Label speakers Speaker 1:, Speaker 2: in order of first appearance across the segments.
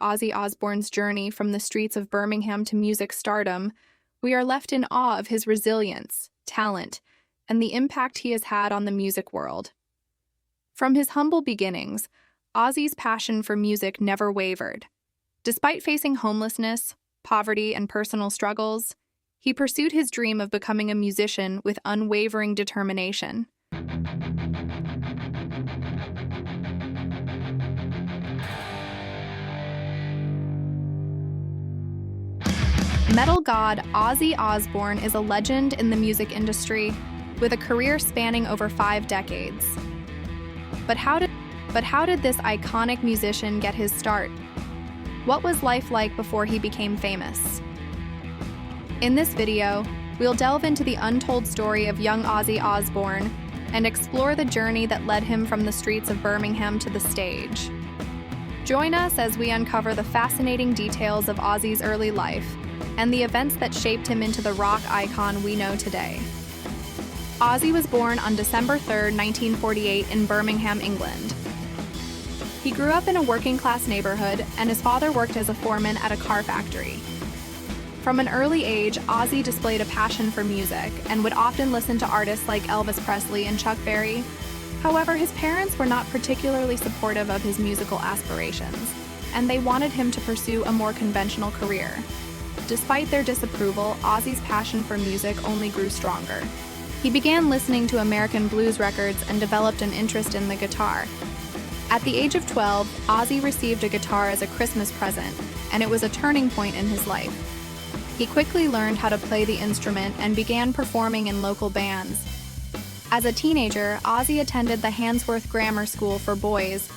Speaker 1: Ozzy Osbourne's journey from the streets of Birmingham to music stardom, we are left in awe of his resilience, talent, and the impact he has had on the music world. From his humble beginnings, Ozzy's passion for music never wavered. Despite facing homelessness, poverty, and personal struggles, he pursued his dream of becoming a musician with unwavering determination. Metal god Ozzy Osbourne is a legend in the music industry, with a career spanning over 5 decades. But how did this iconic musician get his start? What was life like before he became famous? In this video, we'll delve into the untold story of young Ozzy Osbourne and explore the journey that led him from the streets of Birmingham to the stage. Join us as we uncover the fascinating details of Ozzy's early life and the events that shaped him into the rock icon we know today. Ozzy was born on December 3, 1948 in Birmingham, England. He grew up in a working-class neighborhood, and his father worked as a foreman at a car factory. From an early age, Ozzy displayed a passion for music and would often listen to artists like Elvis Presley and Chuck Berry. However, his parents were not particularly supportive of his musical aspirations, and they wanted him to pursue a more conventional career. Despite their disapproval, Ozzy's passion for music only grew stronger. He began listening to American blues records and developed an interest in the guitar. At the age of 12, Ozzy received a guitar as a Christmas present, and it was a turning point in his life. He quickly learned how to play the instrument and began performing in local bands. As a teenager, Ozzy attended the Handsworth Grammar School for boys,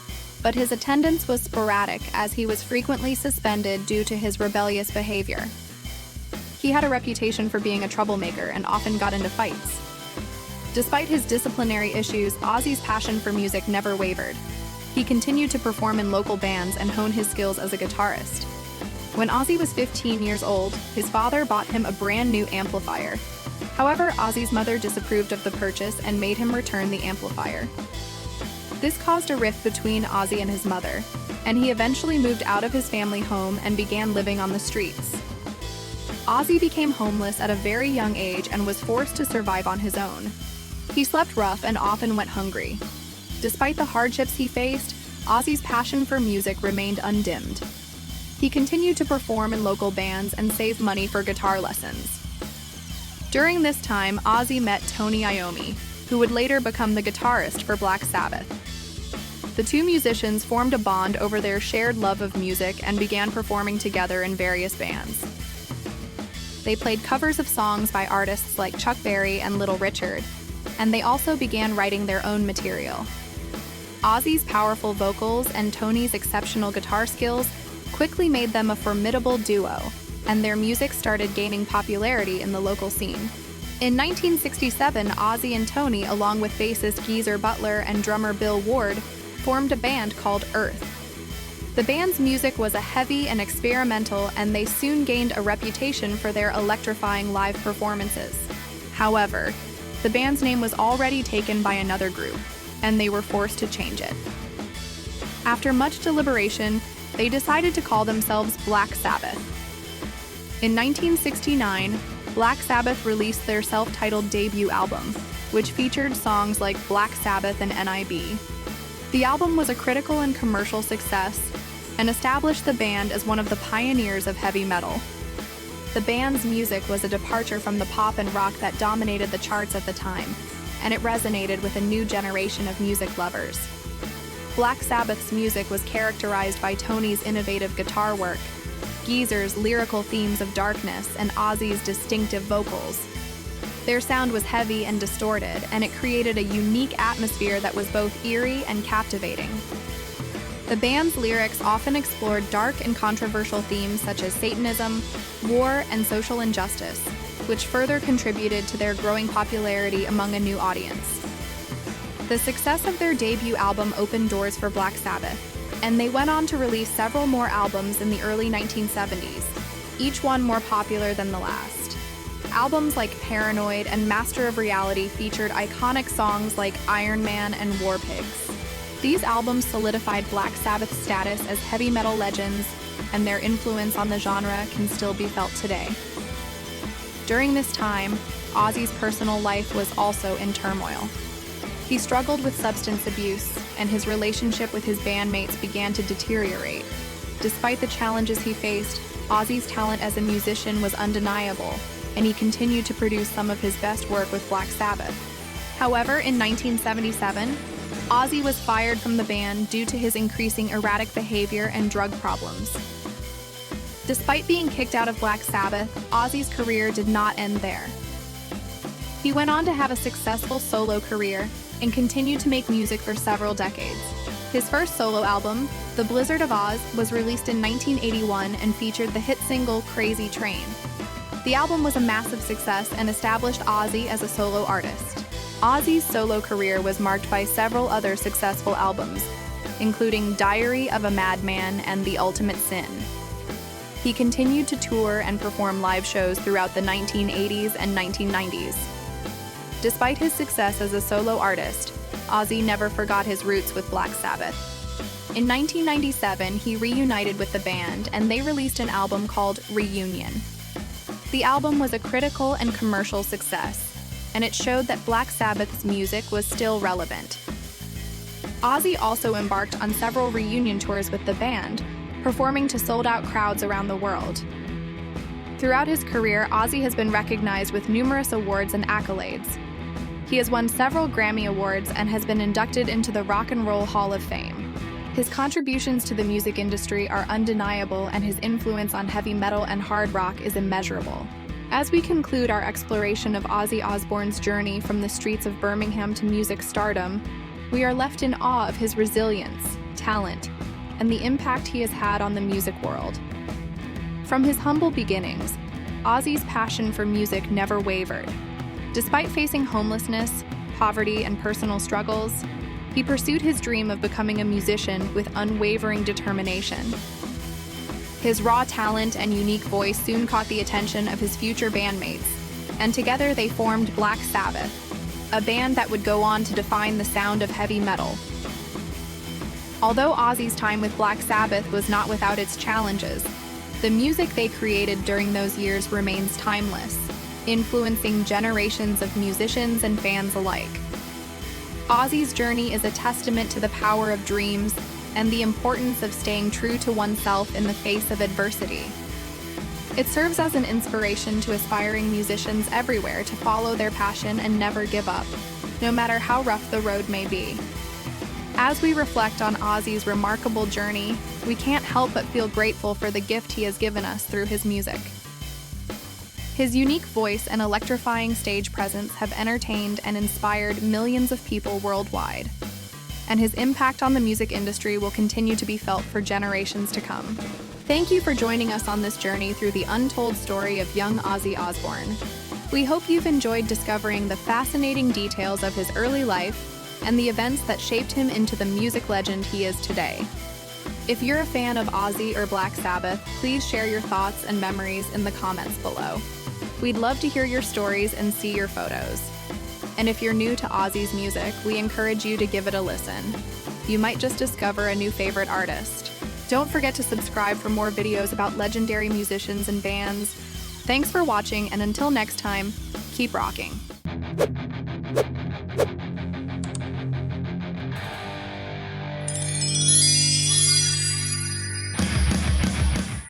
Speaker 1: but his attendance was sporadic as he was frequently suspended due to his rebellious behavior. He had a reputation for being a troublemaker and often got into fights. Despite his disciplinary issues, Ozzy's passion for music never wavered. He continued to perform in local bands and hone his skills as a guitarist. When Ozzy was 15 years old, his father bought him a brand new amplifier. However, Ozzy's mother disapproved of the purchase and made him return the amplifier. This caused a rift between Ozzy and his mother, and he eventually moved out of his family home and began living on the streets. Ozzy became homeless at a very young age and was forced to survive on his own. He slept rough and often went hungry. Despite the hardships he faced, Ozzy's passion for music remained undimmed. He continued to perform in local bands and save money for guitar lessons. During this time, Ozzy met Tony Iommi, who would later become the guitarist for Black Sabbath. The two musicians formed a bond over their shared love of music and began performing together in various bands. They played covers of songs by artists like Chuck Berry and Little Richard, and they also began writing their own material. Ozzy's powerful vocals and Tony's exceptional guitar skills quickly made them a formidable duo, and their music started gaining popularity in the local scene. In 1967, Ozzy and Tony, along with bassist Geezer Butler and drummer Bill Ward, formed a band called Earth. The band's music was a heavy and experimental, and they soon gained a reputation for their electrifying live performances. However, the band's name was already taken by another group, and they were forced to change it. After much deliberation, they decided to call themselves Black Sabbath. In 1969, Black Sabbath released their self-titled debut album, which featured songs like Black Sabbath and NIB. The album was a critical and commercial success and established the band as one of the pioneers of heavy metal. The band's music was a departure from the pop and rock that dominated the charts at the time, and it resonated with a new generation of music lovers. Black Sabbath's music was characterized by Tony's innovative guitar work, Geezer's lyrical themes of darkness, and Ozzy's distinctive vocals. Their sound was heavy and distorted, and it created a unique atmosphere that was both eerie and captivating. The band's lyrics often explored dark and controversial themes such as Satanism, war, and social injustice, which further contributed to their growing popularity among a new audience. The success of their debut album opened doors for Black Sabbath, and they went on to release several more albums in the early 1970s, each one more popular than the last. Albums like Paranoid and Master of Reality featured iconic songs like Iron Man and War Pigs. These albums solidified Black Sabbath's status as heavy metal legends and their influence on the genre can still be felt today. During this time, Ozzy's personal life was also in turmoil. He struggled with substance abuse, and his relationship with his bandmates began to deteriorate. Despite the challenges he faced, Ozzy's talent as a musician was undeniable, and he continued to produce some of his best work with Black Sabbath. However, in 1977, Ozzy was fired from the band due to his increasing erratic behavior and drug problems. Despite being kicked out of Black Sabbath, Ozzy's career did not end there. He went on to have a successful solo career and continued to make music for several decades. His first solo album, The Blizzard of Oz, was released in 1981 and featured the hit single Crazy Train. The album was a massive success and established Ozzy as a solo artist. Ozzy's solo career was marked by several other successful albums, including Diary of a Madman and The Ultimate Sin. He continued to tour and perform live shows throughout the 1980s and 1990s. Despite his success as a solo artist, Ozzy never forgot his roots with Black Sabbath. In 1997, he reunited with the band, and they released an album called Reunion. The album was a critical and commercial success, and it showed that Black Sabbath's music was still relevant. Ozzy also embarked on several reunion tours with the band, performing to sold-out crowds around the world. Throughout his career, Ozzy has been recognized with numerous awards and accolades. He has won several Grammy Awards and has been inducted into the Rock and Roll Hall of Fame. His contributions to the music industry are undeniable, and his influence on heavy metal and hard rock is immeasurable. As we conclude our exploration of Ozzy Osbourne's journey from the streets of Birmingham to music stardom, we are left in awe of his resilience, talent, and the impact he has had on the music world. From his humble beginnings, Ozzy's passion for music never wavered. Despite facing homelessness, poverty, and personal struggles, he pursued his dream of becoming a musician with unwavering determination. His raw talent and unique voice soon caught the attention of his future bandmates, and together they formed Black Sabbath, a band that would go on to define the sound of heavy metal. Although Ozzy's time with Black Sabbath was not without its challenges, the music they created during those years remains timeless, influencing generations of musicians and fans alike. Ozzy's journey is a testament to the power of dreams and the importance of staying true to oneself in the face of adversity. It serves as an inspiration to aspiring musicians everywhere to follow their passion and never give up, no matter how rough the road may be. As we reflect on Ozzy's remarkable journey, we can't help but feel grateful for the gift he has given us through his music. His unique voice and electrifying stage presence have entertained and inspired millions of people worldwide, and his impact on the music industry will continue to be felt for generations to come. Thank you for joining us on this journey through the untold story of young Ozzy Osbourne. We hope you've enjoyed discovering the fascinating details of his early life and the events that shaped him into the music legend he is today. If you're a fan of Ozzy or Black Sabbath, please share your thoughts and memories in the comments below. We'd love to hear your stories and see your photos. And if you're new to Ozzy's music, we encourage you to give it a listen. You might just discover a new favorite artist. Don't forget to subscribe for more videos about legendary musicians and bands. Thanks for watching, and until next time, keep rocking.